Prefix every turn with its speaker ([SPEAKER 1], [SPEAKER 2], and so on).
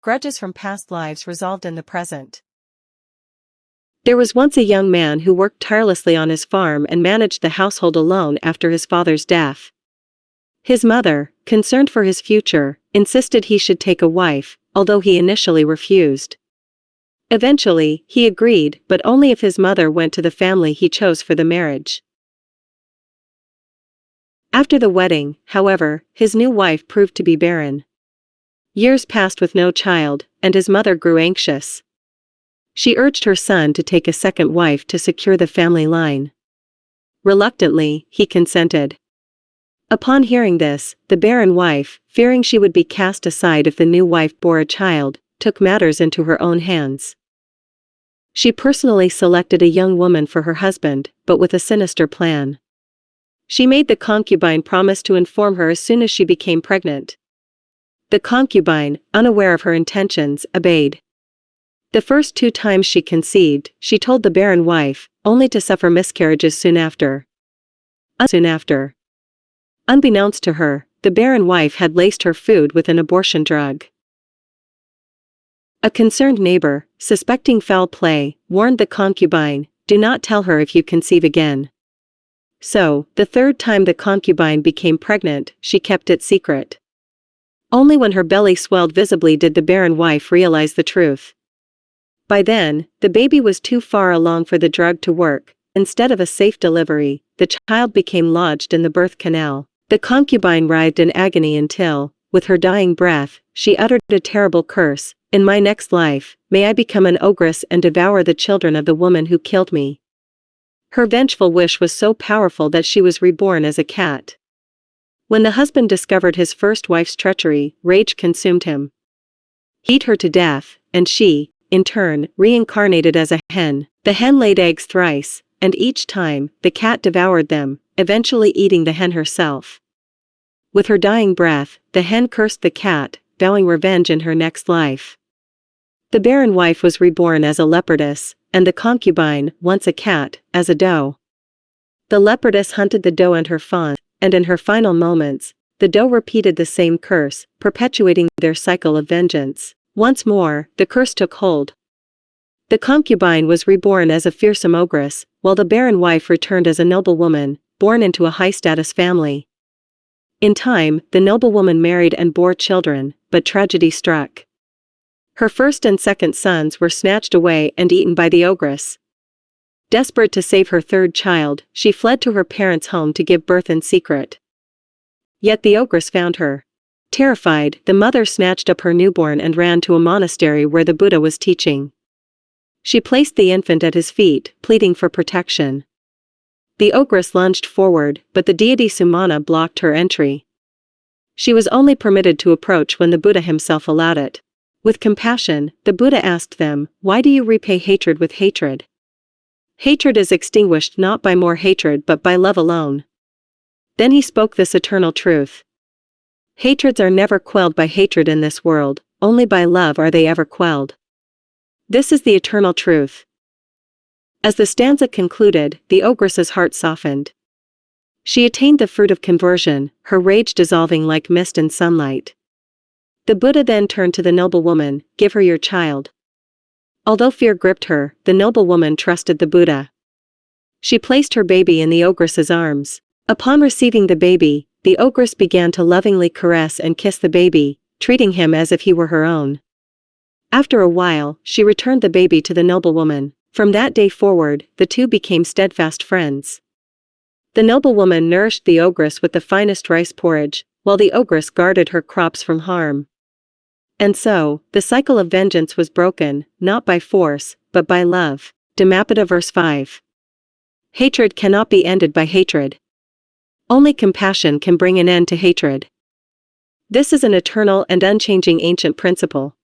[SPEAKER 1] Grudges from past lives resolved in the present.
[SPEAKER 2] There was once a young man who worked tirelessly on his farm and managed the household alone after his father's death. His mother, concerned for his future, insisted he should take a wife, although he initially refused. Eventually, he agreed, but only if his mother went to the family he chose for the marriage. After the wedding, however, his new wife proved to be barren. Years passed with no child, and his mother grew anxious. She urged her son to take a second wife to secure the family line. Reluctantly, he consented. Upon hearing this, the barren wife, fearing she would be cast aside if the new wife bore a child, took matters into her own hands. She personally selected a young woman for her husband, but with a sinister plan. She made the concubine promise to inform her as soon as she became pregnant. The concubine, unaware of her intentions, obeyed. The first 2 times she conceived, she told the barren wife, only to suffer miscarriages soon after. Unbeknownst to her, the barren wife had laced her food with an abortion drug. A concerned neighbor, suspecting foul play, warned the concubine, "Do not tell her if you conceive again." So, the 3rd time the concubine became pregnant, she kept it secret. Only when her belly swelled visibly did the barren wife realize the truth. By then, the baby was too far along for the drug to work. Instead of a safe delivery, the child became lodged in the birth canal. The concubine writhed in agony until, with her dying breath, she uttered a terrible curse, "In my next life, may I become an ogress and devour the children of the woman who killed me." Her vengeful wish was so powerful that she was reborn as a cat. When the husband discovered his first wife's treachery, rage consumed him. He beat her to death, and she, in turn, reincarnated as a hen. The hen laid eggs thrice, and each time, the cat devoured them, eventually eating the hen herself. With her dying breath, the hen cursed the cat, vowing revenge in her next life. The barren wife was reborn as a leopardess, and the concubine, once a cat, as a doe. The leopardess hunted the doe and her fawn, and in her final moments, the doe repeated the same curse, perpetuating their cycle of vengeance. Once more, the curse took hold. The concubine was reborn as a fearsome ogress, while the barren wife returned as a noblewoman, born into a high-status family. In time, the noblewoman married and bore children, but tragedy struck. Her first and second sons were snatched away and eaten by the ogress. Desperate to save her 3rd child, she fled to her parents' home to give birth in secret. Yet the ogress found her. Terrified, the mother snatched up her newborn and ran to a monastery where the Buddha was teaching. She placed the infant at his feet, pleading for protection. The ogress lunged forward, but the deity Sumana blocked her entry. She was only permitted to approach when the Buddha himself allowed it. With compassion, the Buddha asked them, "Why do you repay hatred with hatred? Hatred is extinguished not by more hatred but by love alone." Then he spoke this eternal truth. Hatreds are never quelled by hatred in this world, only by love are they ever quelled. This is the eternal truth. As the stanza concluded, the ogress's heart softened. She attained the fruit of conversion, her rage dissolving like mist in sunlight. The Buddha then turned to the noblewoman, "Give her your child." Although fear gripped her, the noblewoman trusted the Buddha. She placed her baby in the ogress's arms. Upon receiving the baby, the ogress began to lovingly caress and kiss the baby, treating him as if he were her own. After a while, she returned the baby to the noblewoman. From that day forward, the two became steadfast friends. The noblewoman nourished the ogress with the finest rice porridge, while the ogress guarded her crops from harm. And so, the cycle of vengeance was broken, not by force, but by love. Dhammapada Verse 5. Hatred cannot be ended by hatred. Only compassion can bring an end to hatred. This is an eternal and unchanging ancient principle.